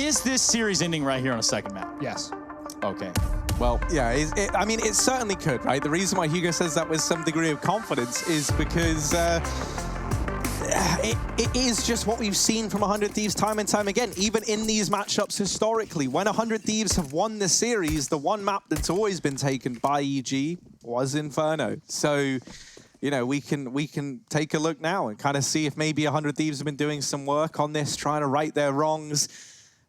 Is this series ending right here on a second map? Yes. Okay. Well, yeah, I mean, it certainly could, right? The reason why Hugo says that with some degree of confidence is because it is just what we've seen from 100 Thieves time and time again, even in these matchups historically. When 100 Thieves have won the series, the one map that's always been taken by EG was Inferno. So, you know, we can take a look now and kind of see if maybe 100 Thieves have been doing some work on this, trying to right their wrongs.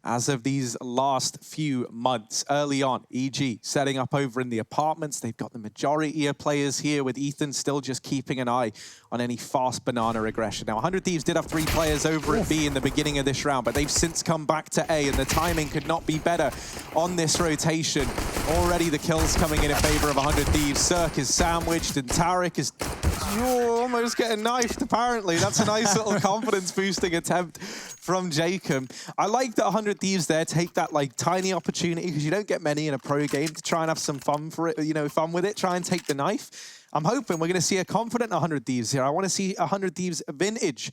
As of these last few months, early on, EG setting up over in the apartments. They've got the majority of players here, with Ethan still just keeping an eye on any fast banana aggression. Now, 100 Thieves did have 3 players over at B in the beginning of this round, but they've since come back to A, and the timing could not be better on this rotation. Already the kills coming in favor of 100 Thieves. Cirque is sandwiched, and Tarek is almost getting knifed, apparently. That's a nice little confidence-boosting attempt from Jacob. I like that 100 Thieves there take that like tiny opportunity, because you don't get many in a pro game, to try and have some fun for it, you know, fun with it, try and take the knife. I'm hoping we're going to see a confident 100 Thieves here. I want to see 100 Thieves vintage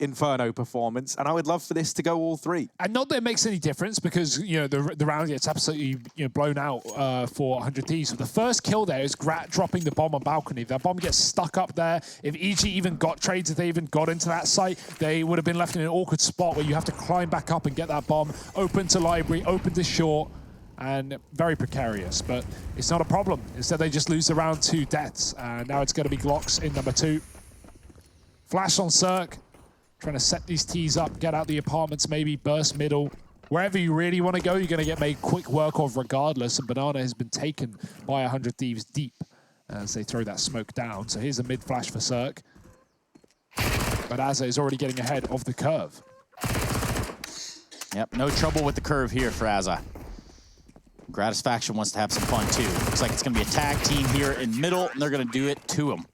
Inferno performance, and I would love for this to go all 3. And not that it makes any difference, because you know the round gets absolutely blown out for 100 Thieves. But the first kill there is Grat dropping the bomb on balcony. If that bomb gets stuck up there, if EG even got trades, if they even got into that site, they would have been left in an awkward spot where you have to climb back up and get that bomb, open to library, open to short, and very precarious. But it's not a problem. Instead, they just lose the round 2 deaths, and now it's going to be Glocks in number 2. Flash on Cirque. Trying to set these tees up, get out the apartments, maybe burst middle. Wherever you really want to go, you're going to get made quick work of regardless. And Banana has been taken by 100 Thieves deep as they throw that smoke down. So here's a mid flash for Cirque. But Azza is already getting ahead of the curve. Yep, no trouble with the curve here for Azza. Gratisfaction wants to have some fun too. Looks like it's going to be a tag team here in middle, and they're going to do it to him.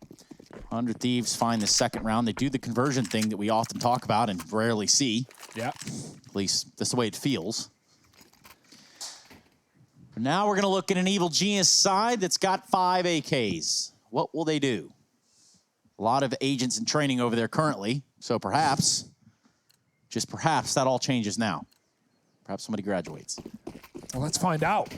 100 Thieves find the second round. They do the conversion thing that we often talk about and rarely see. Yeah. At least that's the way it feels. But now we're going to look at an Evil Genius side that's got 5 AKs. What will they do? A lot of agents in training over there currently, so perhaps, just perhaps, that all changes now. Perhaps somebody graduates. Well, let's find out.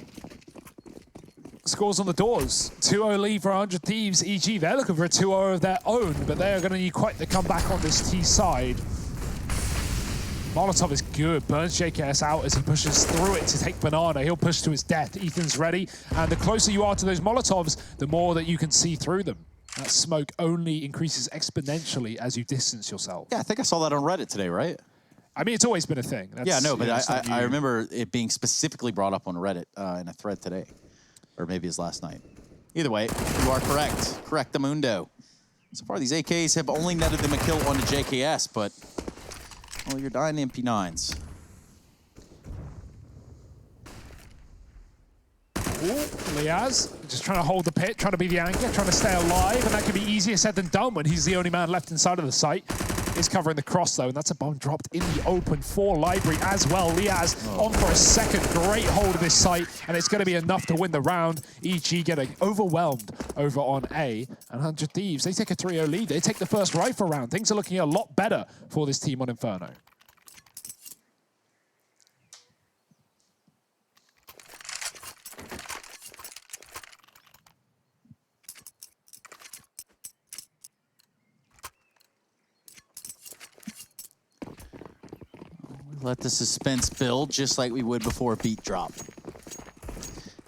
Scores on the doors. 2-0 lead for 100 Thieves. EG, they're looking for a 2-0 of their own, but they are going to need quite the comeback on this T side. Molotov is good. Burns JKS out as he pushes through it to take Banana. He'll push to his death. Ethan's ready. And the closer you are to those Molotovs, the more that you can see through them. That smoke only increases exponentially as you distance yourself. Yeah, I think I saw that on Reddit today, right? I mean, it's always been a thing. That's, yeah, no, but I remember it being specifically brought up on Reddit in a thread today. Or maybe it was last night. Either way, you are correct. Correctamundo. So far, these AKs have only netted them a kill onto JKS, but, well, you're dying to MP9s. Ooh, Liaz, just trying to hold the pit, trying to be the anchor, trying to stay alive, and that can be easier said than done when he's the only man left inside of the site. Is covering the cross, though, and that's a bomb dropped in the open for Library as well. Liaz on for a second. Great hold of this site, and it's going to be enough to win the round. EG getting overwhelmed over on A. And 100 Thieves, they take a 3-0 lead. They take the first rifle round. Things are looking a lot better for this team on Inferno. Let the suspense build just like we would before a beat drop.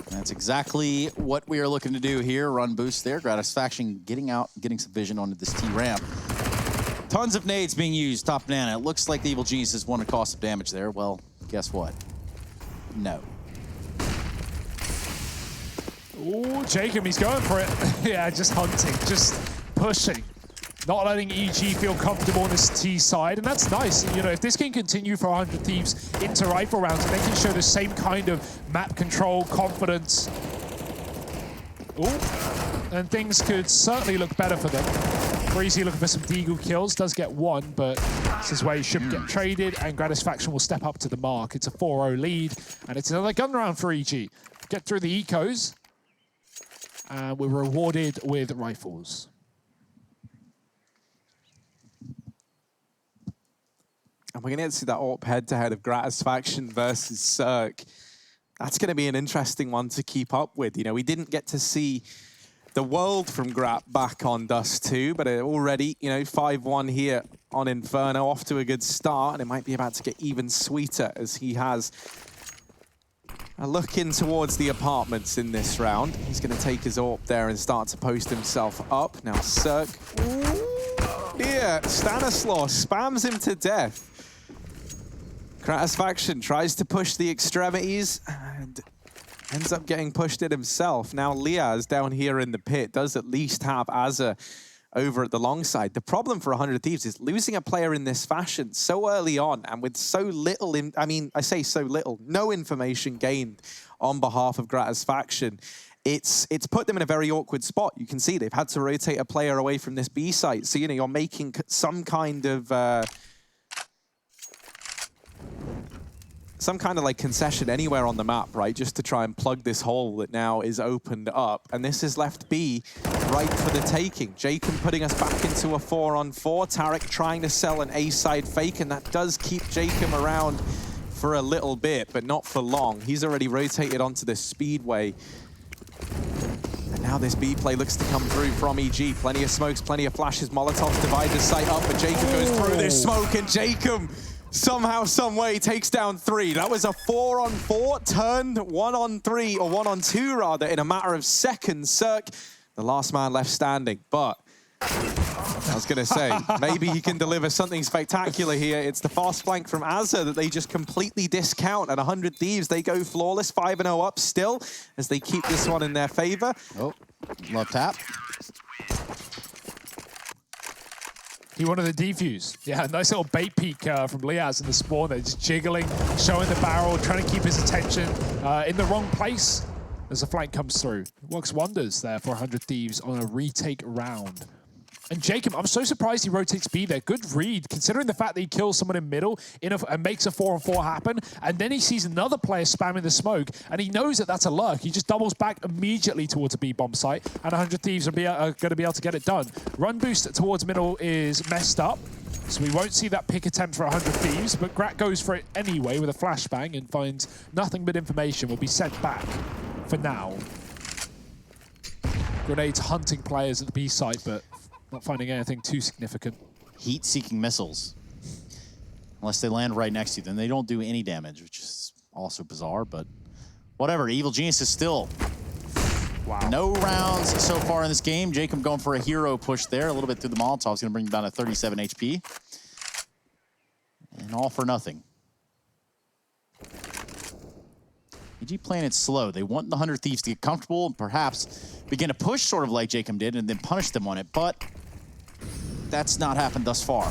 And that's exactly what we are looking to do here. Run boost there. Gratisfaction getting out, getting some vision onto this T ramp. Tons of nades being used. Top Banana. It looks like the Evil Geniuses won a cost of damage there. Well, guess what? No. Ooh, Jacob, he's going for it. Yeah, just hunting, just pushing. Not letting EG feel comfortable on this T side, and that's nice. You know, if this can continue for 100 Thieves into rifle rounds, and they can show the same kind of map control, confidence, then things could certainly look better for them. Breezy looking for some Deagle kills, does get one, but this is where he should get traded, and Gratisfaction will step up to the mark. It's a 4-0 lead, and it's another gun round for EG. Get through the ecos, and we're rewarded with rifles. And we're going to get to see that AWP head-to-head of Gratisfaction versus Cirque. That's going to be an interesting one to keep up with. You know, we didn't get to see the world from Grat back on Dust 2, but already, you know, 5-1 here on Inferno, off to a good start, and it might be about to get even sweeter as he has a look in towards the apartments in this round. He's going to take his AWP there and start to post himself up. Now Cirque, yeah, Stanislaus spams him to death. Gratisfaction tries to push the extremities and ends up getting pushed it himself. Now Liaz down here in the pit does at least have Azza over at the long side. The problem for 100 Thieves is losing a player in this fashion so early on and with so little, I say so little, no information gained on behalf of Gratisfaction. It's put them in a very awkward spot. You can see they've had to rotate a player away from this B site. So, you know, you're making some kind of like concession anywhere on the map, right? Just to try and plug this hole that now is opened up. And this has left B right for the taking. Jacob putting us back into a 4-on-4. Tarek trying to sell an A-side fake, and that does keep Jacob around for a little bit, but not for long. He's already rotated onto the speedway. And now this B play looks to come through from EG. Plenty of smokes, plenty of flashes. Molotovs divide the site up, but Jacob goes through this smoke, and Jacob somehow, some way takes down 3. That was a 4-on-4 turned 1-on-3, or 1-on-2 rather, in a matter of seconds. Cirque, the last man left standing, but I was going to say, maybe he can deliver something spectacular here. It's the fast flank from Azza that they just completely discount. At 100 Thieves, they go flawless, 5-0 up still, as they keep this one in their favor. Oh, love tap. He wanted the defuse. Yeah, nice little bait peek from Liaz in the spawn there, just jiggling, showing the barrel, trying to keep his attention in the wrong place as the flank comes through. It works wonders there for 100 Thieves on a retake round. And Jacob, I'm so surprised he rotates B there. Good read, considering the fact that he kills someone in middle and makes a 4-on-4 happen, and then he sees another player spamming the smoke, and he knows that that's a lurk. He just doubles back immediately towards a B bomb site, and 100 Thieves are going to be able to get it done. Run boost towards middle is messed up, so we won't see that pick attempt for 100 Thieves, but Grat goes for it anyway with a flashbang and finds nothing but information. Will be sent back for now. Grenades hunting players at the B site, but not finding anything too significant. Heat-seeking missiles. Unless they land right next to you, then they don't do any damage, which is also bizarre, but whatever. Evil Genius is still no rounds so far in this game. Jacob going for a hero push there, a little bit through the Molotov's going to bring him down to 37 HP. And all for nothing. EG playing it slow. They want the 100 Thieves to get comfortable and perhaps begin to push sort of like Jacob did and then punish them on it, but that's not happened thus far.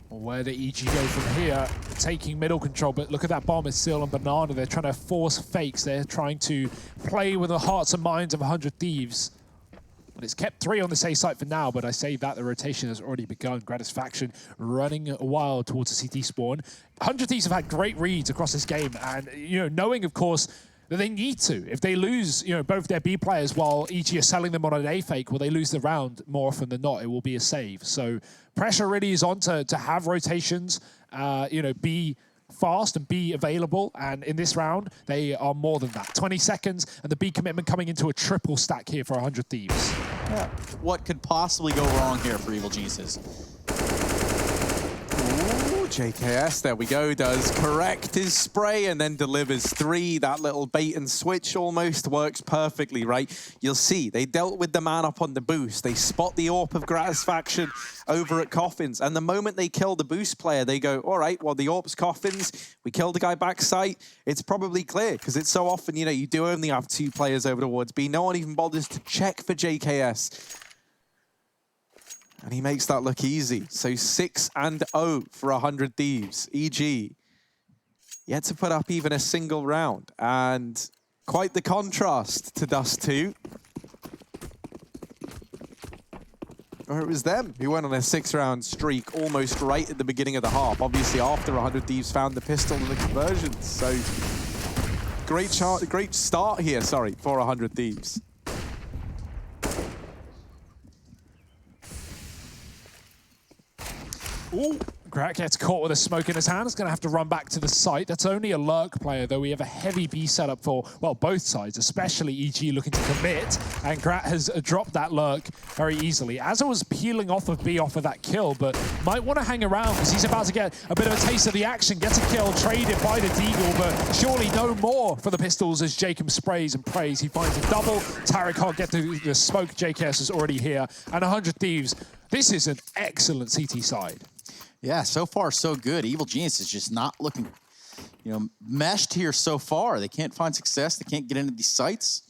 Well, where did EG go from here? Taking middle control, but look at that bomb. It's still on Banana. They're trying to force fakes. They're trying to play with the hearts and minds of 100 Thieves. But it's kept 3 on the A site for now, but I say that the rotation has already begun. Gratisfaction running wild towards the CT spawn. 100 Thieves have had great reads across this game, and knowing, of course, that they need to. If they lose, both their B players while EG are selling them on an A fake, well, they lose the round more often than not. It will be a save. So pressure really is on to have rotations, be fast and be available. And in this round, they are more than that. 20 seconds, and the B commitment coming into a triple stack here for 100 Thieves. Yeah. What could possibly go wrong here for Evil Geniuses? JKS, there we go, does correct his spray and then delivers 3. That little bait and switch almost works perfectly, right? You'll see, they dealt with the man up on the boost. They spot the AWP of Gratisfaction over at Coffins, and the moment they kill the boost player, they go, all right, well, the AWP's Coffins, we killed the guy backside. It's probably clear, because it's so often, you do only have 2 players over towards B. No one even bothers to check for JKS. And he makes that look easy. So 6-0 for 100 Thieves. EG yet to put up even a single round. And quite the contrast to Dust 2. Or it was them who went on a 6-round streak almost right at the beginning of the half. Obviously after 100 Thieves found the pistol and the conversions. So great start here, for 100 Thieves. Ooh, Grat gets caught with a smoke in his hand. He's going to have to run back to the site. That's only a lurk player, though we have a heavy B setup for, well, both sides, especially EG looking to commit. And Grat has dropped that lurk very easily. As I was peeling off of B off of that kill, but might want to hang around because he's about to get a bit of a taste of the action. Gets a kill, traded by the Deagle, but surely no more for the Pistols as Jacob sprays and prays. He finds a double. Tarek can't get the smoke. JKS is already here. And 100 Thieves. This is an excellent CT side. Yeah, so far so good. Evil Genius is just not looking, meshed here so far. They can't find success. They can't get into these sites.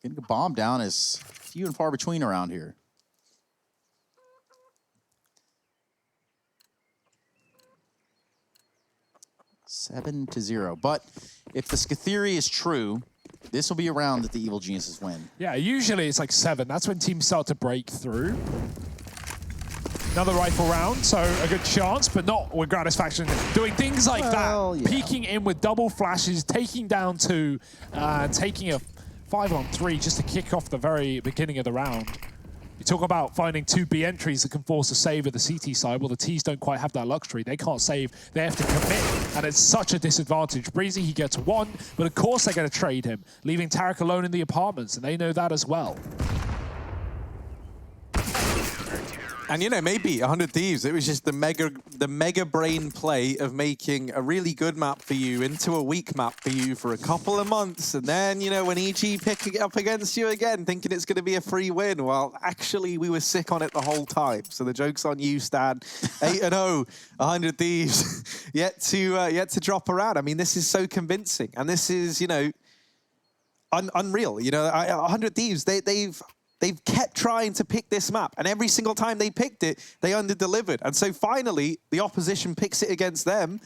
Getting a bomb down is few and far between around here. Seven to 0. But if the theory is true, this will be a round that the Evil Geniuses win. Yeah, usually it's like 7. That's when teams start to break through. Another rifle round, so a good chance, but not with Gratisfaction doing things like that. Yeah. Peeking in with double flashes, taking down 2, taking a 5-on-3 just to kick off the very beginning of the round. You talk about finding 2 B entries that can force a save at the CT side. Well, the Ts don't quite have that luxury. They can't save. They have to commit, and it's such a disadvantage. Breezy, he gets 1, but of course they're going to trade him, leaving Tarek alone in the apartments, and they know that as well. And maybe 100 Thieves, it was just the mega brain play of making a really good map for you into a weak map for you for a couple of months. And then, when EG pick it up against you again, thinking it's going to be a free win. Well, actually, we were sick on it the whole time. So the joke's on you, Stan. 8-0, 100 Thieves, yet to drop around. I mean, this is so convincing. And this is, unreal. 100 Thieves, They've kept trying to pick this map, and every single time they picked it, they under-delivered. And so finally, the opposition picks it against them,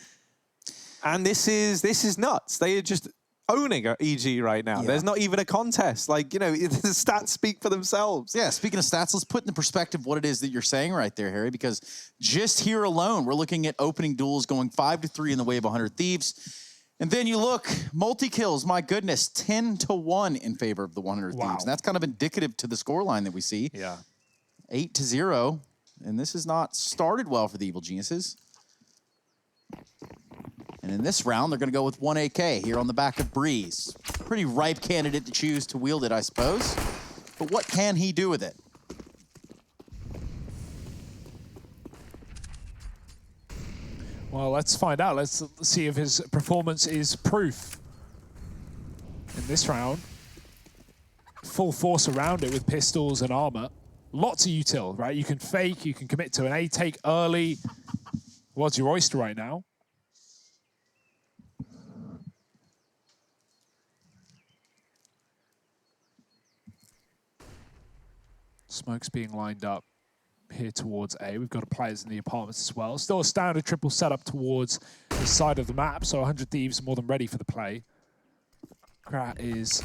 and this is nuts. They are just owning EG right now. Yeah. There's not even a contest. The stats speak for themselves. Yeah, speaking of stats, let's put into perspective what it is that you're saying right there, Harry, because just here alone, we're looking at opening duels going 5-3 in the way of 100 Thieves. And then you look, multi-kills, my goodness, 10-1 in favor of the 100 Thieves. And that's kind of indicative to the scoreline that we see. Yeah. 8-0, and this has not started well for the Evil Geniuses. And in this round, they're going to go with 1 AK here on the back of Breeze. Pretty ripe candidate to choose to wield it, I suppose. But what can he do with it? Well, let's find out. Let's see if his performance is proof in this round. Full force around it with pistols and armor. Lots of util, right? You can fake, you can commit to an A take early. What's your oyster right now? Smoke's being lined up here towards A. We've got players in the apartments as well. Still a standard triple setup towards the side of the map, so 100 Thieves are more than ready for the play. Grat is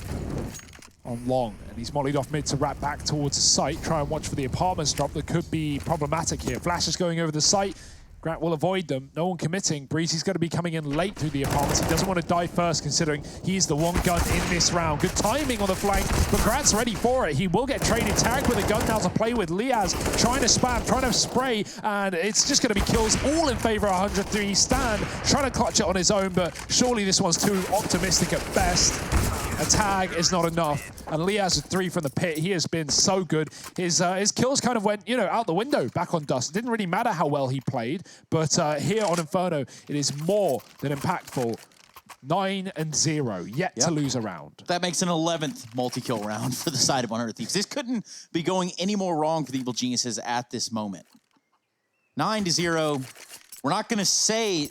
on long, and he's mollied off mid to wrap back towards the site. Try and watch for the apartments drop that could be problematic here. Flash is going over the site. Grat will avoid them. No one committing. Breezy's going to be coming in late through the apartments. He doesn't want to die first, considering he's the one gun in this round. Good timing on the flank, but Grat's ready for it. He will get traded. Tarek with a gun now to play with. Liaz trying to spam, trying to spray, and it's just going to be kills all in favor of 103. Stan trying to clutch it on his own, but surely this one's too optimistic at best. A tag is not enough. And Liaz with 3 from the pit. He has been so good. His kills kind of went, out the window back on Dust. It didn't really matter how well he played, but here on Inferno, it is more than impactful. 9-0, yet to lose a round. That makes an 11th multi-kill round for the side of 100 Thieves. This couldn't be going any more wrong for the Evil Geniuses at this moment. 9-0. We're not going to say,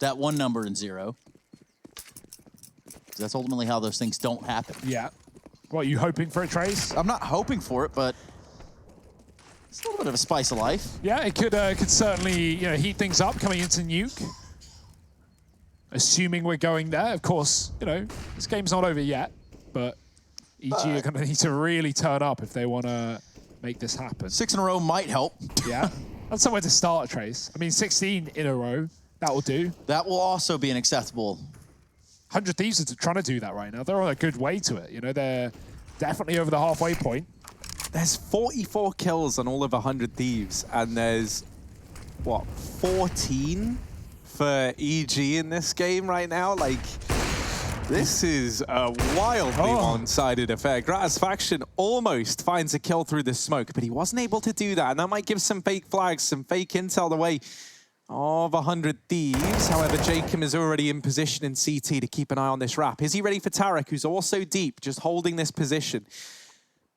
that one number in 0. That's ultimately how those things don't happen. Yeah. What, are you hoping for a trace? I'm not hoping for it, but it's a little bit of a spice of life. Yeah, it could certainly heat things up coming into Nuke. Assuming we're going there. Of course, this game's not over yet, but EG are going to need to really turn up if they want to make this happen. 6 in a row might help. Yeah. That's somewhere to start a trace. I mean, 16 in a row, that will do. That will also be an acceptable. 100 Thieves are trying to do that right now. They're on a good way to it. They're definitely over the halfway point. There's 44 kills on all of 100 Thieves, and there's what, 14 for EG in this game right now? Like, this is a wildly one-sided affair. Gratisfaction almost finds a kill through the smoke, but he wasn't able to do that, and that might give some fake flags, some fake intel the way of 100 Thieves. However, Jacob is already in position in CT to keep an eye on this wrap. Is he ready for Tarek, who's also deep, just holding this position?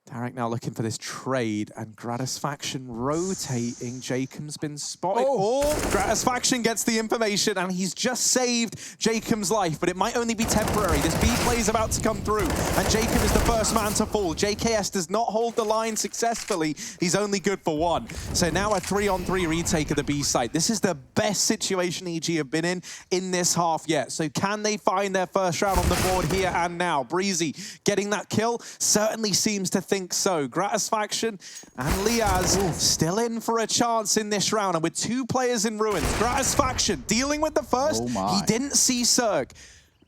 Tarek now looking for this trade, and Gratisfaction rotating. Jacob's been spotted. Oh, Gratisfaction gets the information, and he's just saved Jacob's life, but it might only be temporary. This B play is about to come through, and Jacob is the first man to fall. JKS does not hold the line successfully. He's only good for one. So now a 3-on-3 retake of the B site. This is the best situation EG have been in this half yet. So can they find their first round on the board here and now? Breezy getting that kill certainly seems to think so. Gratisfaction and Liaz still in for a chance in this round, and with 2 players in ruins. Gratisfaction dealing with the first. He didn't see Zerg.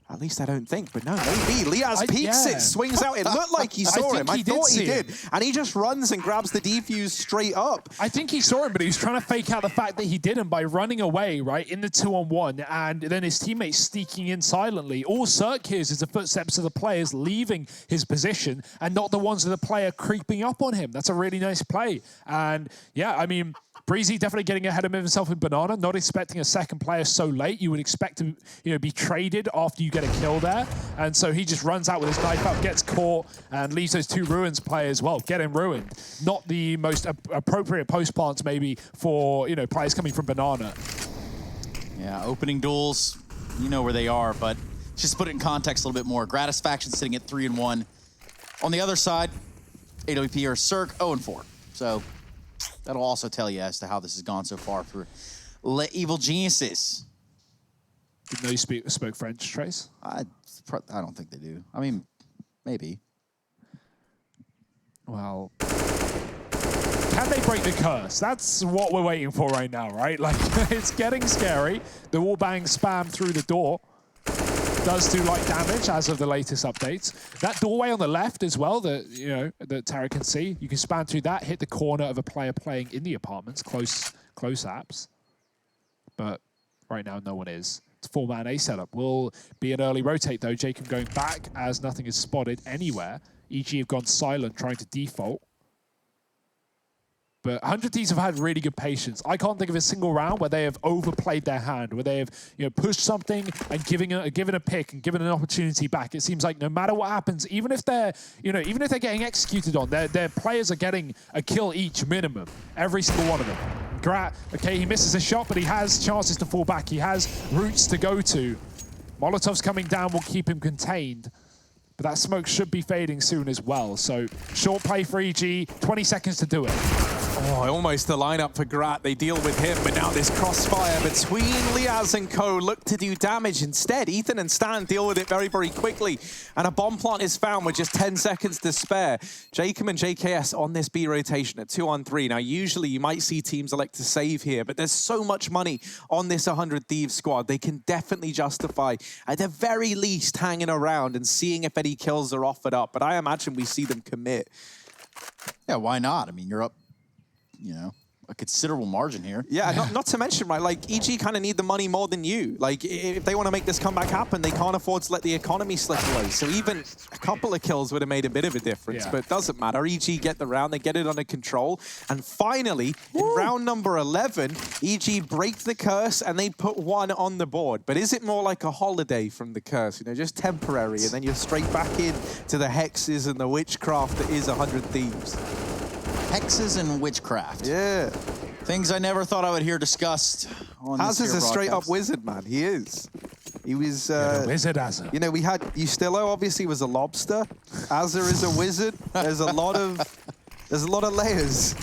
At least I don't think, but no, maybe. Liaz peeks it, swings out. It looked like he saw him. I thought he did. And he just runs and grabs the defuse straight up. I think he saw him, but he was trying to fake out the fact that he didn't by running away, right, in the 2-on-1, and then his teammates sneaking in silently. All Zerg hears is the footsteps of the players leaving his position and not the ones of the player creeping up on him. That's a really nice play. And yeah, I mean, Breezy definitely getting ahead of himself in Banana, not expecting a second player so late. You would expect to, be traded after you get a kill there. And so he just runs out with his knife up, gets caught, and leaves those 2 Ruins players, well, getting ruined. Not the most appropriate post plants maybe for, players coming from Banana. Yeah, opening duels, you know where they are, but just put it in context a little bit more. Gratisfaction sitting at 3-1. On the other side, AWP or Cirque 0-4. So that'll also tell you as to how this has gone so far for Le Evil Geniuses. Didn't know you spoke French, Trace? I don't think they do. I mean, maybe. Well, can they break the curse? That's what we're waiting for right now, right? Like, it's getting scary. The wallbang spam through the door does do light damage as of the latest updates. That doorway on the left as well that, that Tara can see, you can span through that, hit the corner of a player playing in the apartments, close apps. But right now, no one is. It's 4-man A setup. Will be an early rotate though. Jacob going back as nothing is spotted anywhere. EG have gone silent, trying to default. But 100 Thieves have had really good patience. I can't think of a single round where they have overplayed their hand, where they have pushed something and given a pick and given an opportunity back. It seems like no matter what happens, even if they're getting executed on, their players are getting a kill each minimum, every single one of them. Grat, okay, he misses a shot, but he has chances to fall back. He has routes to go to. Molotov's coming down will keep him contained. But that smoke should be fading soon as well. So short play for EG, 20 seconds to do it. Oh, almost the lineup for Grat. They deal with him, but now this crossfire between Liaz and co look to do damage. Instead, Ethan and Stan deal with it very, very quickly. And a bomb plant is found with just 10 seconds to spare. Jacob and JKS on this B rotation at 2-on-3. Now, usually you might see teams elect to save here, but there's so much money on this 100 Thieves squad. They can definitely justify, at the very least, hanging around and seeing if any kills are offered up. But I imagine we see them commit. Yeah, why not? I mean, you're up, a considerable margin here. Yeah, not to mention, right, like, EG kind of need the money more than you. Like, if they want to make this comeback happen, they can't afford to let the economy slip away. So even a couple of kills would have made a bit of a difference, but it doesn't matter. EG get the round, they get it under control. And finally, in round number 11, EG break the curse and they put 1 on the board. But is it more like a holiday from the curse, just temporary, and then you're straight back in to the hexes and the witchcraft that is 100 Thieves? Hexes and witchcraft. Yeah. Things I never thought I would hear discussed on Az this is a straight-up wizard, man. He is. He was... wizard Azza. we had... Ustillo obviously was a lobster. Azza is a wizard. There's a lot of layers.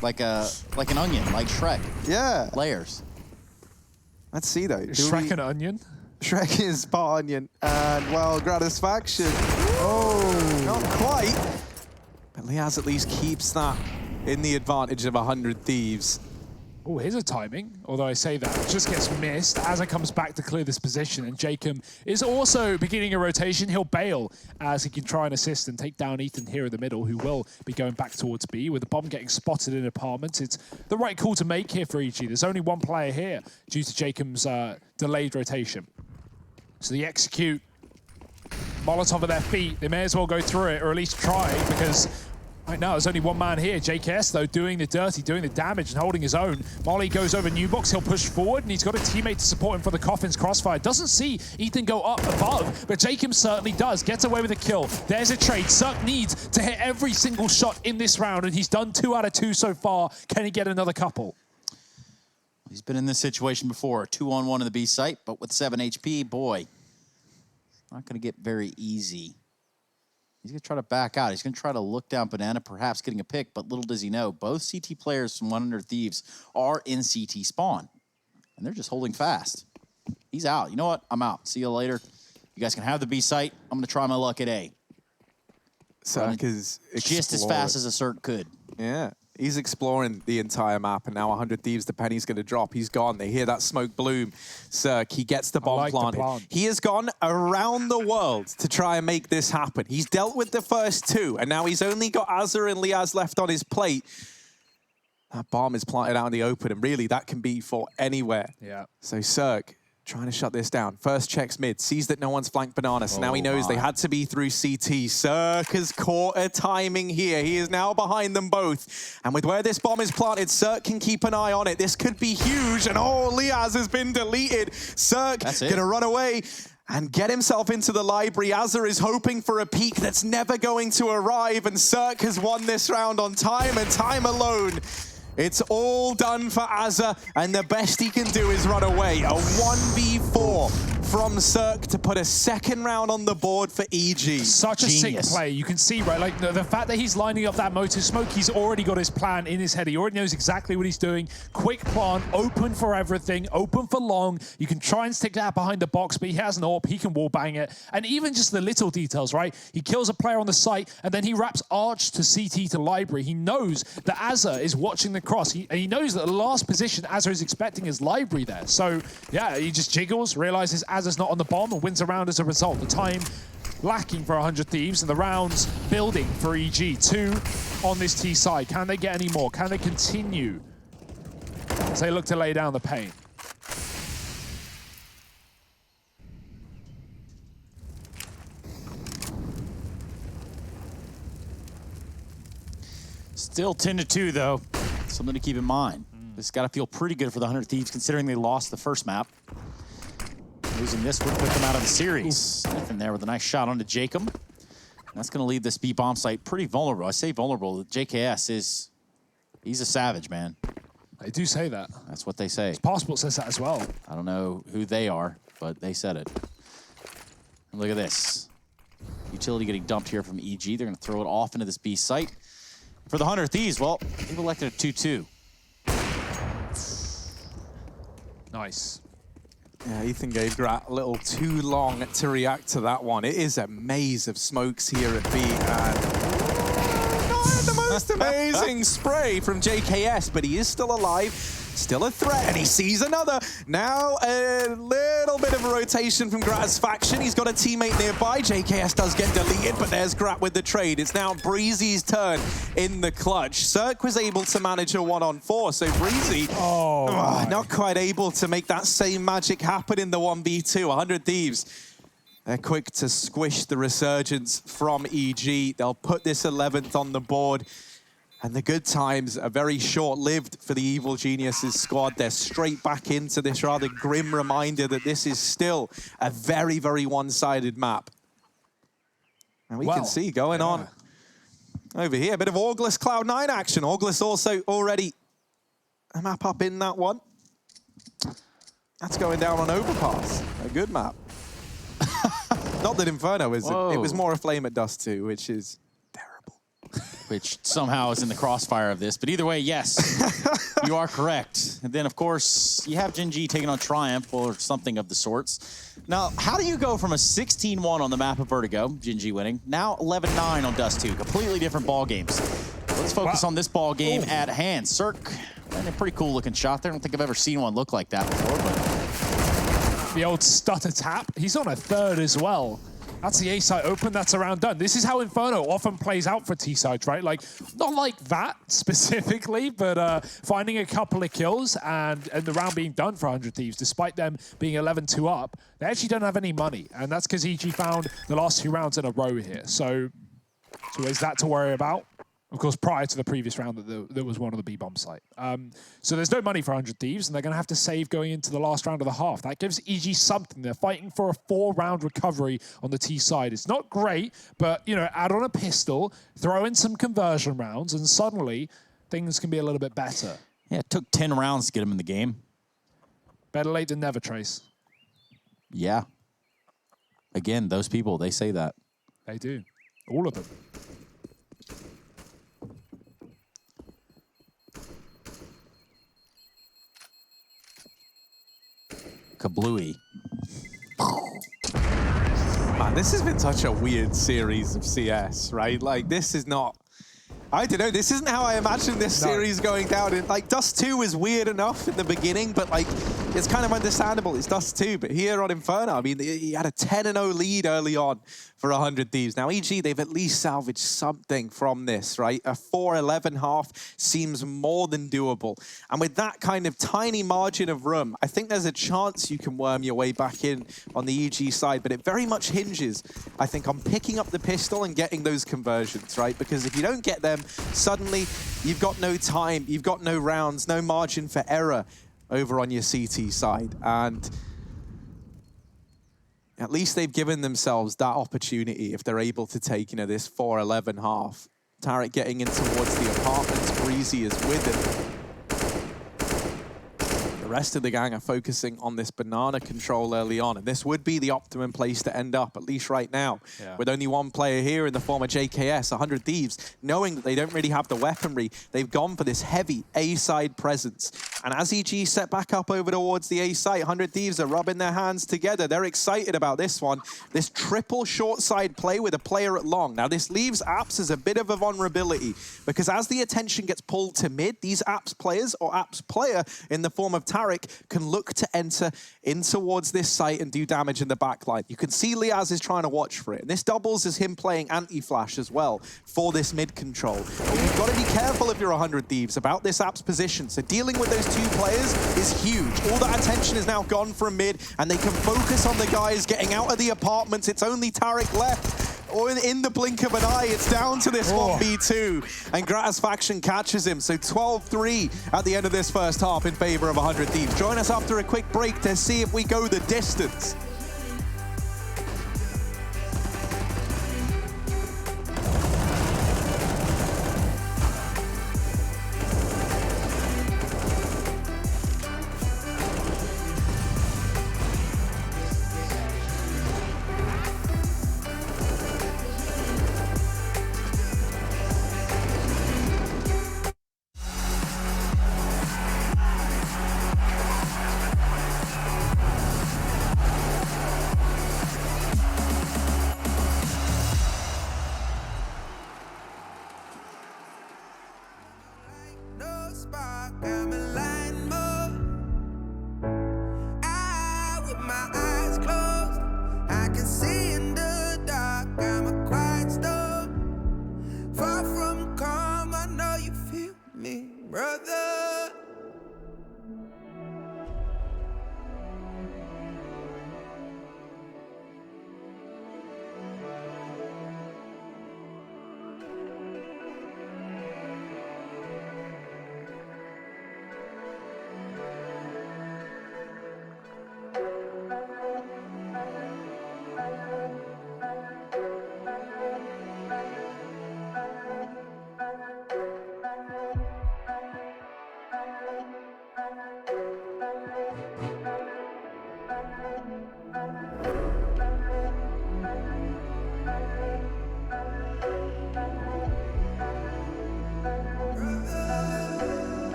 Like an onion, like Shrek. Yeah. Layers. Let's see, though. Shrek an onion? Shrek is part onion. And, well, Gratisfaction. Oh. Not quite. But Liaz at least keeps that in the advantage of 100 Thieves. Oh, here's a timing. Although I say that, just gets missed as it comes back to clear this position. And Jacob is also beginning a rotation. He'll bail as he can try and assist and take down Ethan here in the middle, who will be going back towards B. With the bomb getting spotted in apartments, it's the right call to make here for EG. There's only one player here due to Jacob's delayed rotation. So they execute Molotov at their feet. They may as well go through it, or at least try, because right now, there's only one man here. JKS, though, doing the dirty, doing the damage, and holding his own. Molly goes over new box. He'll push forward, and he's got a teammate to support him for the Coffin's crossfire. Doesn't see Ethan go up above, but Jacob certainly does. Gets away with a kill. There's a trade. Cirque needs to hit every single shot in this round, and he's done 2 out of 2 so far. Can he get another couple? He's been in this situation before. 2-on-1 in the B site, but with 7 HP, boy, not going to get very easy. He's going to try to back out. He's going to try to look down Banana, perhaps getting a pick, but little does he know, both CT players from 100 Thieves are in CT spawn, and they're just holding fast. He's out. You know what? I'm out. See you later. You guys can have the B site. I'm going to try my luck at A. Cirque is just as fast as a Cirque could. Yeah. He's exploring the entire map, and now 100 Thieves, the penny's going to drop. He's gone. They hear that smoke bloom. Cirque, he gets the bomb planted. He has gone around the world to try and make this happen. He's dealt with the first 2, and now he's only got Azza and Liaz left on his plate. That bomb is planted out in the open, and really, that can be for anywhere. Yeah. So Cirque trying to shut this down. First checks mid, sees that no one's flanked Banana, so now he knows they had to be through CT. Cirque has caught a timing here. He is now behind them both. And with where this bomb is planted, Cirque can keep an eye on it. This could be huge, and oh, Liaz has been deleted. Cirque gonna run away and get himself into the library. Azza is hoping for a peek that's never going to arrive, and Cirque has won this round on time and time alone. It's all done for Azza, and the best he can do is run away. A 1v4 from Cirque to put a second round on the board for EG. Such a sick play. You can see, right, like the fact that he's lining up that motive smoke, he's already got his plan in his head. He already knows exactly what he's doing. Quick plant, open for everything, open for long. You can try and stick that behind the box, but he has an AWP, he can wall bang it. And even just the little details, right? He kills a player on the site, and then he wraps Arch to CT to library. He knows that Azza is watching the cross. And he knows that the last position Azza is expecting is library there. So, yeah, he just jiggles, realizes Azza's not on the bomb, and wins a round as a result. The time lacking for 100 Thieves, and the rounds building for EG. 2 on this T side. Can they get any more? Can they continue as they look to lay down the paint? Still 10-2, though. Something to keep in mind. This has got to feel pretty good for the 100 Thieves, considering they lost the first map. Losing this would put them out of the series. Ethan there with a nice shot onto Jacob. And that's going to leave this B bomb site pretty vulnerable. I say vulnerable. JKS is, he's a savage, man. They do say that. That's what they say. His passport says that as well. I don't know who they are, but they said it. And look at this. Utility getting dumped here from EG. They're going to throw it off into this B site. For the 100 Thieves, well, they've elected a 2-2. Nice. Yeah, Ethan gave Grat a little too long to react to that one. It is a maze of smokes here at B, and not the most amazing spray from JKS, but he is still alive, still a threat, and he sees another. Now a little bit of a rotation from Grat's faction. He's got a teammate nearby. JKS does get deleted, but there's Grat with the trade. It's now Breezy's turn in the clutch. Cirque was able to manage a 1-on-4, so Breezy not quite able to make that same magic happen in the 1v2. 100 Thieves, they're quick to squish the resurgence from EG. They'll put this 11th on the board. And the good times are very short-lived for the Evil Geniuses squad. They're straight back into this rather grim reminder that this is still a very, very one-sided map. And we can see going on over here, a bit of August Cloud9 action. August also already a map up in that one. That's going down on Overpass, a good map. Not that Inferno is, it was more a Flame at Dust 2, which is which somehow is in the crossfire of this. But either way, yes, you are correct. And then, of course, you have Gen G taking on Triumph or something of the sorts. Now, how do you go from a 16-1 on the map of Vertigo, Gen G winning, now 11-9 on Dust 2? Completely different ball games. Let's focus on this ball game at hand. Cirque, and a pretty cool looking shot there. I don't think I've ever seen one look like that before, but the old stutter tap. He's on a third as well. That's the A side open, that's a round done. This is how Inferno often plays out for T sides, right? Like, not like that specifically, but finding a couple of kills and the round being done for 100 Thieves, despite them being 11-2 up, they actually don't have any money. And that's because EG found the last 2 rounds in a row here. So is that to worry about? Of course, prior to the previous round, there was one on the B-bomb site. So there's no money for 100 Thieves, and they're going to have to save going into the last round of the half. That gives EG something. They're fighting for a 4-round recovery on the T side. It's not great, but, you know, add on a pistol, throw in some conversion rounds, and suddenly things can be a little bit better. yeah, it took 10 rounds to get him in the game. Better late than never, Trace. Yeah. Again, those people, they say that. They do. All of them. Kablooey. Man, this has been such a weird series of CS, right? Like, this is not... I don't know, this isn't how I imagined this series going down. And, like, Dust 2 was weird enough in the beginning, but, like, it's kind of understandable. It's Dust 2, but here on Inferno, I mean, he had a 10-0 lead early on for 100 Thieves. Now, EG, they've at least salvaged something from this, right? A 4-11 half seems more than doable. And with that kind of tiny margin of room, I think there's a chance you can worm your way back in on the EG side, but it very much hinges, I think, on picking up the pistol and getting those conversions, right? Because if you don't get them, suddenly you've got no time, you've got no rounds, no margin for error over on your CT side. And at least they've given themselves that opportunity if they're able to take, you know, this 4-11 half. Tarek getting in towards the apartments, Breezy is with him. The rest of the gang are focusing on this banana control early on, and this would be the optimum place to end up, at least right now, with only one player here in the form of JKS, 100 Thieves, knowing that they don't really have the weaponry. They've gone for this heavy A-side presence. And as EG set back up over towards the A site, 100 Thieves are rubbing their hands together. They're excited about this one. This triple short side play with a player at long. Now, this leaves Apps as a bit of a vulnerability, because as the attention gets pulled to mid, these Apps players or Apps player in the form of Tarek can look to enter in towards this site and do damage in the backline. You can see Liaz is trying to watch for it. And this doubles as him playing anti-flash as well for this mid control. But you've got to be careful if you're 100 Thieves about this Apps position. So dealing with those 2 players is huge. All that attention is now gone from mid, and they can focus on the guys getting out of the apartments. It's only Tarek left. Or in the blink of an eye, it's down to this 1v2, and Gratisfaction catches him. So 12-3 at the end of this first half in favor of 100 Thieves. Join us after a quick break to see if we go the distance.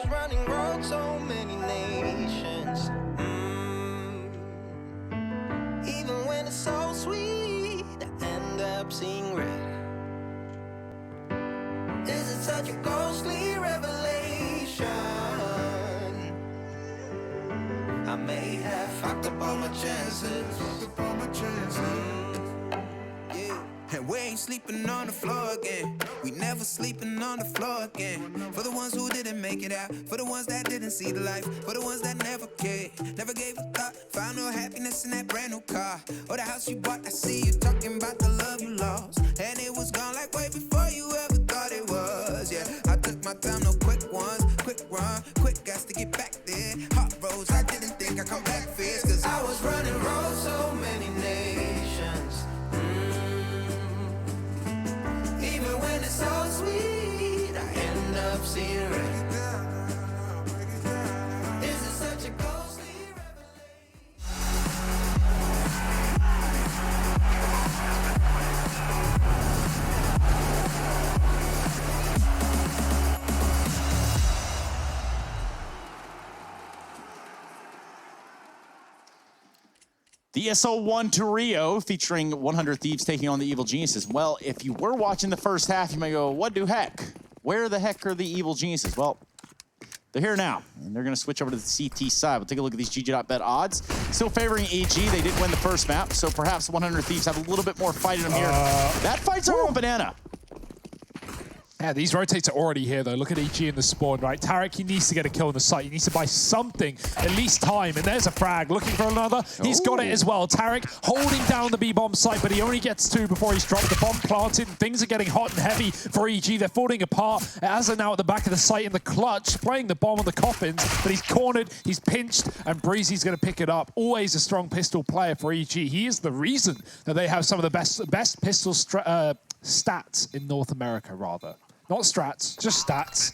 was running road so many nations. Even when it's so sweet, I end up seeing red. Is it such a ghostly revelation? I may have fucked up all my chances. Yeah. And we ain't sleeping on the floor again. We never sleeping on the floor again. For the ones who didn't make it out, for the ones that didn't see the life, for the ones that never cared, never gave a thought, found no happiness in that brand new car or the house you bought. I see you talking about the love you lost, and it was gone like way before you ever thought it was. Yeah, I took my time, no quick ones, quick run, quick gas to get back there. Hot roads, I didn't think I'd come back fierce, cause I was running roads so many nations. Even when it's so sweet, I end up seeing red. Is it such a ghostly revelation? The ESL 1 to Rio, featuring 100 Thieves taking on the Evil Geniuses. Well, if you were watching the first half, you might go, what the heck? Where the heck are the Evil Geniuses? Well, they're here now, and they're going to switch over to the CT side. We'll take a look at these GG.bet odds. Still favoring EG. They did win the first map, so perhaps 100 Thieves have a little bit more fight in them here. That fight's over on Banana. Yeah, these rotates are already here, though. Look at EG in the spawn, right? Tarek, he needs to get a kill on the site. He needs to buy something, at least time. And there's a frag. Looking for another. He's got it as well. Tarek holding down the B-bomb site, but he only gets 2 before he's dropped. The bomb planted, and things are getting hot and heavy for EG. They're falling apart. As are now at the back of the site in the clutch, playing the bomb on the coffins, but he's cornered, he's pinched, and Breezy's going to pick it up. Always a strong pistol player for EG. He is the reason that they have some of the best pistol stats in North America, rather. Not strats, just stats.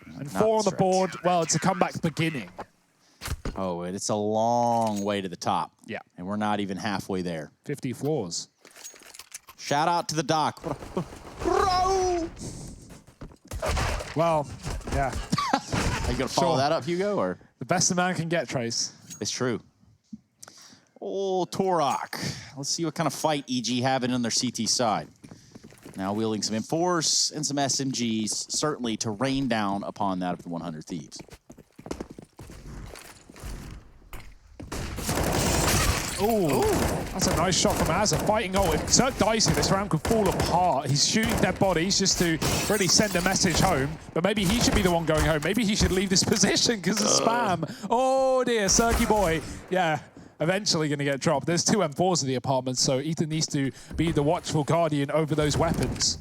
And 4 on the board. Well, it's a comeback beginning. Oh, it's a long way to the top. Yeah. And we're not even halfway there. 50 floors. Shout out to the doc. Bro! Well, yeah. Are you going to follow that up, Hugo? Or The best a man can get, Trace. It's true. Oh, Torok. Let's see what kind of fight EG having on their CT side. Now wielding some M4s and some SMGs, certainly to rain down upon that of the 100 Thieves. Ooh, that's a nice shot from Azza. Fighting ult. If Zerk dies here, this round could fall apart. He's shooting dead bodies just to really send a message home. But maybe he should be the one going home. Maybe he should leave this position because of spam. Oh dear, Zerky boy. Yeah. Eventually going to get dropped. There's 2 M4s in the apartment, so Ethan needs to be the watchful guardian over those weapons.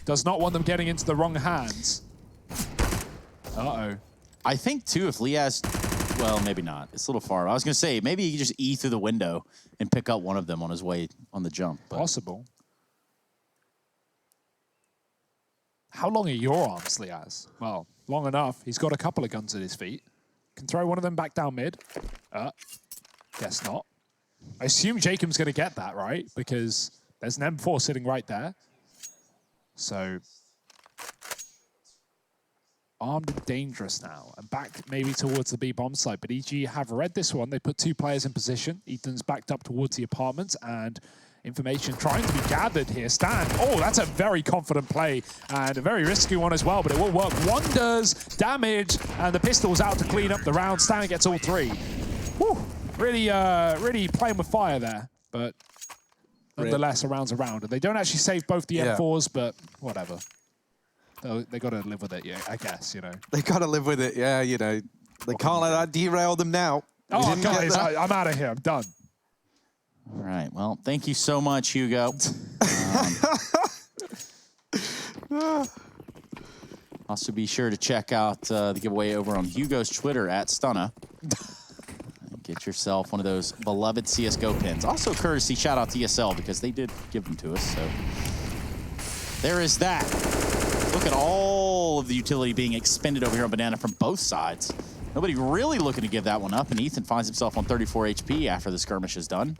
Does not want them getting into the wrong hands. Uh-oh. I think, too, if Lee has... Well, maybe not. It's a little far. I was going to say, maybe he could just E through the window and pick up one of them on his way on the jump. But... Possible. How long are your arms, Liaz? Well, long enough. He's got a couple of guns at his feet. Can throw one of them back down mid. Guess not. I assume Jacob's going to get that, right? Because there's an M4 sitting right there. So, armed and dangerous now. And back maybe towards the B-bomb site. But EG have read this one. They put 2 players in position. Ethan's backed up towards the apartments. And information trying to be gathered here. Stan. Oh, that's a very confident play. And a very risky one as well. But it will work wonders. Damage. And the pistol's out to clean up the round. Stan gets all 3. Whew. Really playing with fire there, but nonetheless, a round's a round. And they don't actually save both the M4s, but whatever. They got to live with it, yeah, I guess, you know. They got to live with it, yeah, you know. They can't let that derail them now. Oh, guys, I'm out of here. I'm done. All right, well, thank you so much, Hugo. Also, be sure to check out the giveaway over on Hugo's Twitter at Stunna. Get yourself one of those beloved CSGO pins. Also, courtesy shout out to ESL because they did give them to us. So there is that. Look at all of the utility being expended over here on Banana from both sides. Nobody really looking to give that one up, and Ethan finds himself on 34 HP after the skirmish is done.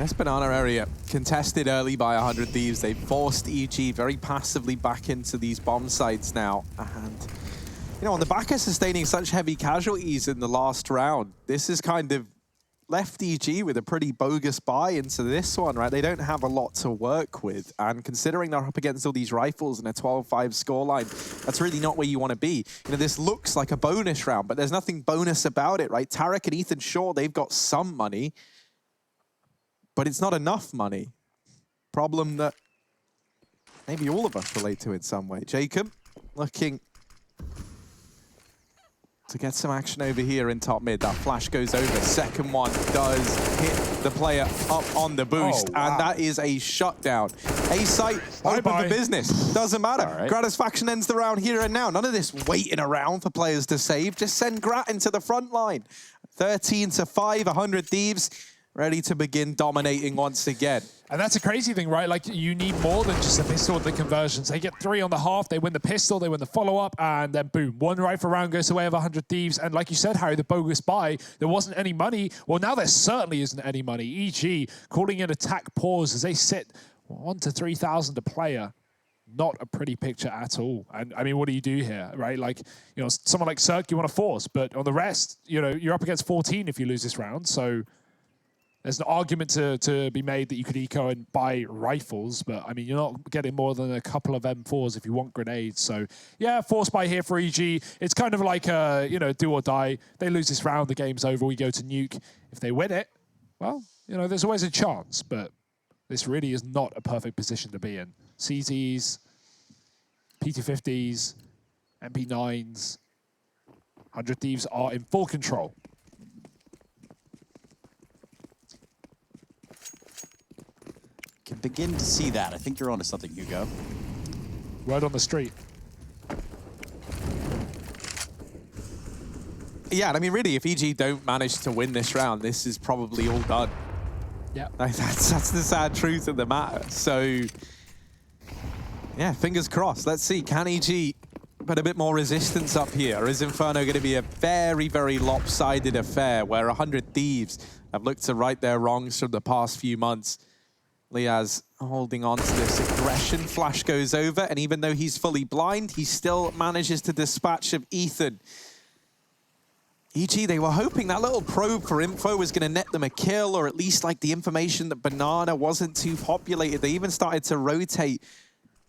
This banana area contested early by 100 Thieves. They forced EG very passively back into these bomb sites now. And, you know, on the back of sustaining such heavy casualties in the last round, this is kind of left EG with a pretty bogus buy into this one, right? They don't have a lot to work with. And considering they're up against all these rifles and a 12-5 scoreline, that's really not where you want to be. You know, this looks like a bonus round, but there's nothing bonus about it, right? Tarek and Ethan, sure, they've got some money, but it's not enough money. Problem that maybe all of us relate to in some way. Jacob looking to get some action over here in top mid. That flash goes over. Second one does hit the player up on the boost. Oh, wow. And that is a shutdown. A-site, open for business. Doesn't matter. Right. Gratisfaction ends the round here and now. None of this waiting around for players to save. Just send Grat into the front line. 13-5, 100 Thieves, ready to begin dominating once again. And that's a crazy thing, right? Like, you need more than just a pistol with the conversions. They get 3 on the half, they win the pistol, they win the follow-up, and then boom, one rifle round goes away of 100 Thieves. And like you said, Harry, the bogus buy, there wasn't any money. Well, now there certainly isn't any money. EG calling in attack pause as they sit 1,000 to 3,000 a player. Not a pretty picture at all. And I mean, what do you do here, right? Like, you know, someone like Cirque, you want to force, but on the rest, you know, you're up against 14 if you lose this round. So there's an argument to be made that you could eco and buy rifles, but I mean, you're not getting more than a couple of M4s if you want grenades. So yeah, force buy here for EG. It's kind of like a, you know, do or die. They lose this round, the game's over, we go to nuke. If they win it, well, you know, there's always a chance, but this really is not a perfect position to be in. CZs, P250s, MP9s, 100 Thieves are in full control. Can begin to see that. I think you're onto something, Hugo. Word on the street. Yeah, and I mean, really, if EG don't manage to win this round, this is probably all done. Yeah. Like, that's the sad truth of the matter. So, yeah, fingers crossed. Let's see, can EG put a bit more resistance up here? Or is Inferno going to be a very, very lopsided affair where 100 Thieves have looked to right their wrongs from the past few months? Liaz holding on to this aggression. Flash goes over, and even though he's fully blind, he still manages to dispatch of Ethan. EG, they were hoping that little probe for info was going to net them a kill, or at least like the information that Banana wasn't too populated. They even started to rotate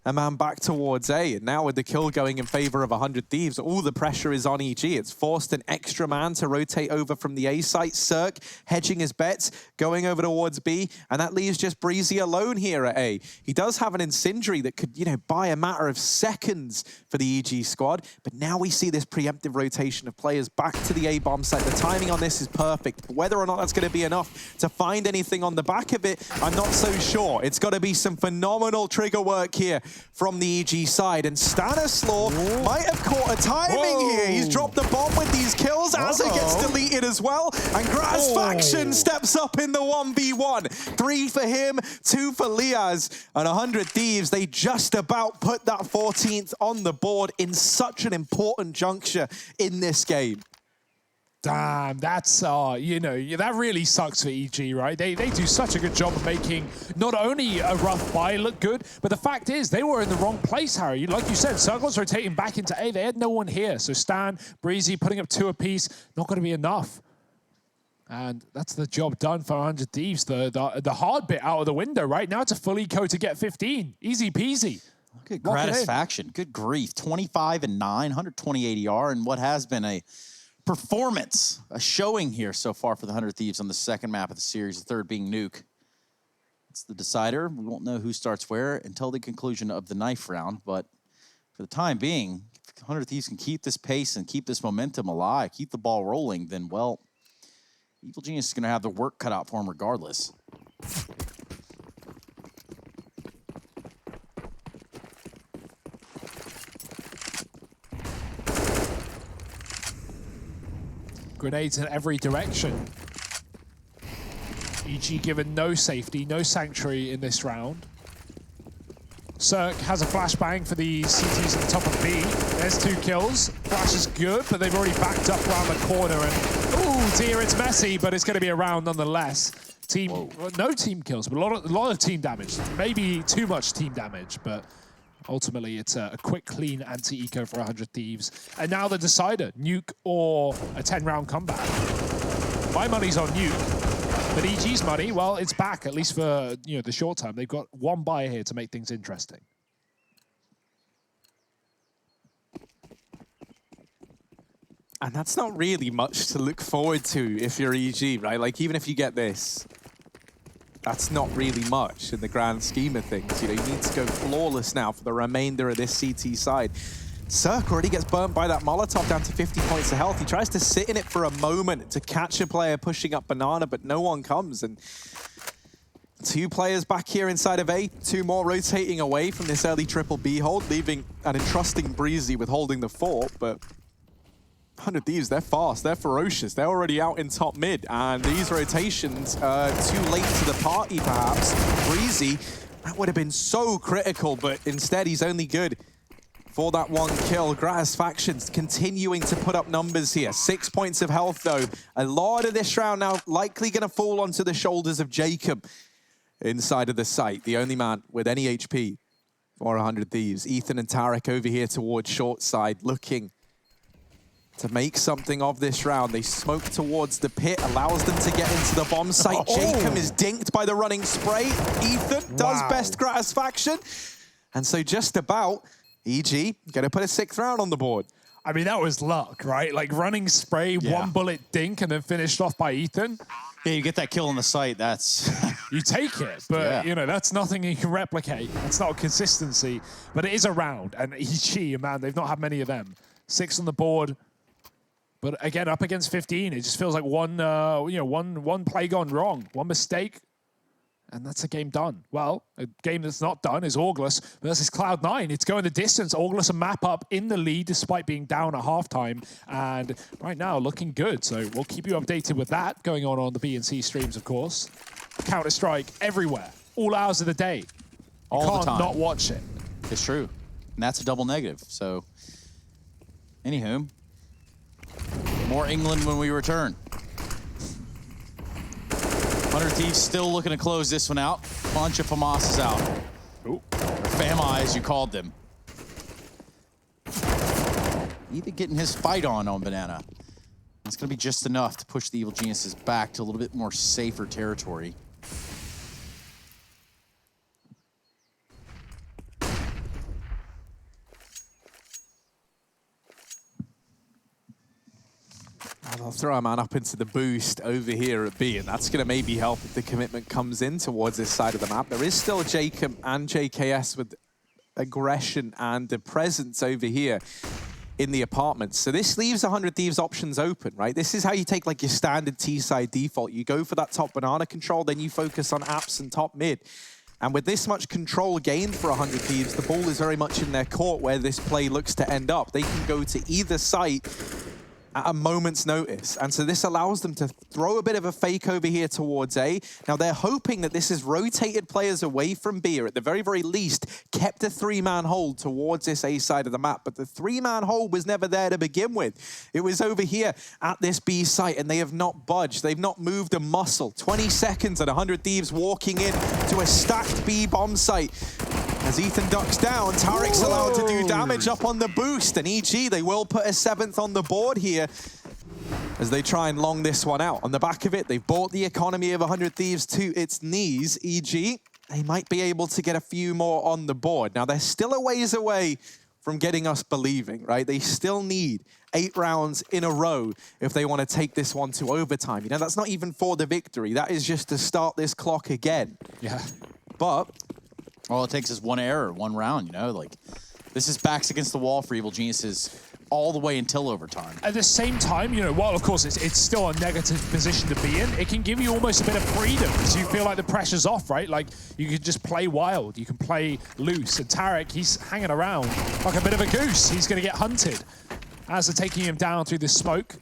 a man back towards A, and now with the kill going in favor of 100 Thieves, all the pressure is on EG. It's forced an extra man to rotate over from the A site. Cirque hedging his bets, going over towards B, and that leaves just Breezy alone here at A. He does have an incendiary that could, you know, buy a matter of seconds for the EG squad, but now we see this preemptive rotation of players back to the A bomb site. The timing on this is perfect. Whether or not that's going to be enough to find anything on the back of it, I'm not so sure. It's got to be some phenomenal trigger work here from the EG side, and Stanislaw might have caught a timing here. He's dropped the bomb with these kills. Azza gets deleted as well, and Gratisfaction steps up in the 1v1. 3 for him, 2 for Liaz, and 100 Thieves, they just about put that 14th on the board in such an important juncture in this game. Damn, that's, you know, that really sucks for EG, right? They do such a good job of making not only a rough buy look good, but the fact is they were in the wrong place, Harry. Like you said, Circle's rotating back into A. They had no one here. So Stan, Breezy putting up 2 apiece, not going to be enough. And that's the job done for 100 Thieves. The hard bit out of the window, right? Now it's a full eco to get 15. Easy peasy. Look at Gratisfaction. Good grief. 25 and 9, 120 ADR, and what has been a performance, a showing here so far for the 100 Thieves on the second map of the series, the third being Nuke. It's the decider. We won't know who starts where until the conclusion of the knife round, but for the time being, if 100 Thieves can keep this pace and keep this momentum alive, keep the ball rolling, then, well, Evil Genius is going to have the work cut out for him regardless. Grenades in every direction. EG given no safety, no sanctuary in this round. Cirque has a flashbang for the CTs at the top of B. There's 2 kills. Flash is good, but they've already backed up around the corner. And, oh dear, it's messy, but it's going to be a round nonetheless. Team, well, no team kills, but a lot of team damage. Maybe too much team damage, but ultimately it's a quick, clean anti-eco for 100 Thieves. And now the decider, nuke or a 10-round comeback. My money's on nuke, but EG's money, well, it's back, at least for the short term. They've got one buy here to make things interesting. And that's not really much to look forward to if you're EG, right? Like, even if you get this, that's not really much in the grand scheme of things. You need to go flawless now for the remainder of this CT side. Cirque already gets burnt by that Molotov down to 50 points of health. He tries to sit in it for a moment to catch a player pushing up Banana, but no one comes. And 2 players back here inside of A, 2 more rotating away from this early triple B hold, leaving an entrusting Breezy with holding the fort, but 100 Thieves, they're fast, they're ferocious, they're already out in top mid, and these rotations too late to the party, perhaps. Breezy, that would have been so critical, but instead he's only good for that 1 kill. Gratisfactions continuing to put up numbers here. 6 points of health, though. A lot of this round now likely going to fall onto the shoulders of Jacob inside of the site, the only man with any HP for 100 Thieves. Ethan and Tarek over here towards short side, looking to make something of this round. They smoke towards the pit, allows them to get into the bomb site. Oh. Jacob is dinked by the running spray. Ethan does best Gratisfaction. And so just about, EG gonna put a 6th round on the board. I mean, that was luck, right? Like running spray, 1 bullet dink, and then finished off by Ethan. Yeah, you get that kill on the site, that's... You take it, but that's nothing you can replicate. That's not consistency, but it is a round. And EG, man, they've not had many of them. 6 on the board. But again, up against 15, it just feels like one play gone wrong, 1 mistake, and that's a game done. Well, a game that's not done is August versus Cloud9. It's going the distance. August a map up in the lead despite being down at halftime, and right now looking good. So we'll keep you updated with that going on the B&C streams, of course. Counter-Strike everywhere, all hours of the day. You all the time. Not watch it. It's true, and that's a double negative. So, anywho. More England when we return. 100 Thieves still looking to close this one out. Bunch of FAMASs out. Ooh. Or FAMA, as you called them. Either getting his fight on Banana. It's going to be just enough to push the Evil Geniuses back to a little bit more safer territory. I'll throw a man up into the boost over here at B, and that's going to maybe help if the commitment comes in towards this side of the map. There is still Jacob and JKS with aggression and a presence over here in the apartments. So this leaves 100 Thieves options open, right? This is how you take like your standard T-side default. You go for that top banana control, then you focus on apps and top mid. And with this much control gained for 100 Thieves, the ball is very much in their court where this play looks to end up. They can go to either site at a moment's notice. And so this allows them to throw a bit of a fake over here towards A. Now they're hoping that this has rotated players away from B, or at the very, very least, kept a 3-man hold towards this A side of the map. But the 3-man hold was never there to begin with. It was over here at this B site, and they have not budged. They've not moved a muscle. 20 seconds and 100 Thieves walking in to a stacked B bomb site. As Ethan ducks down, Tarek's allowed to do damage up on the boost, and EG, they will put a 7th on the board here as they try and long this one out. On the back of it, they've brought the economy of 100 Thieves to its knees. EG, they might be able to get a few more on the board. Now, they're still a ways away from getting us believing, right? They still need 8 rounds in a row if they want to take this one to overtime. You know, that's not even for the victory. That is just to start this clock again. Yeah. But all it takes is 1 error, 1 round, like this is backs against the wall for Evil Geniuses all the way until overtime. At the same time, while of course it's still a negative position to be in, it can give you almost a bit of freedom because you feel like the pressure's off, right? Like you can just play wild, you can play loose. And Tarek, he's hanging around like a bit of a goose. He's going to get hunted as they're taking him down through the smoke.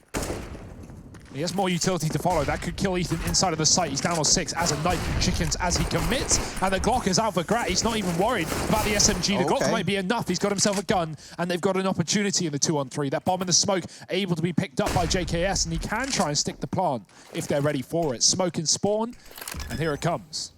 He has more utility to follow. That could kill Ethan inside of the site. He's down on 6 as a knife chickens as he commits. And the Glock is out for Grat. He's not even worried about the SMG. The Glock might be enough. He's got himself a gun, and they've got an opportunity in the 2-on-3. That bomb in the smoke able to be picked up by JKS, and he can try and stick the plant if they're ready for it. Smoke and spawn, and here it comes.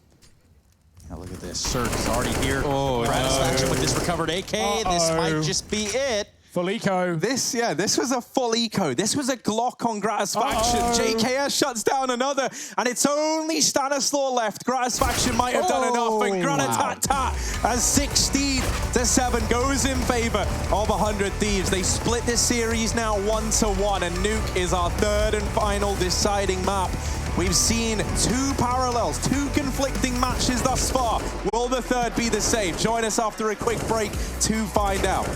Now look at this. Cirque is already here. Oh, Gratisfaction with this recovered AK. This might just be it. Full eco. This was a full eco. This was a Glock on Gratisfaction. JKS shuts down another, and it's only Stanislaw left. Gratisfaction might have done enough, but Granatat as 16-7 goes in favor of 100 Thieves. They split this series now 1-1, and Nuke is our third and final deciding map. We've seen 2 parallels, 2 conflicting matches thus far. Will the third be the same? Join us after a quick break to find out.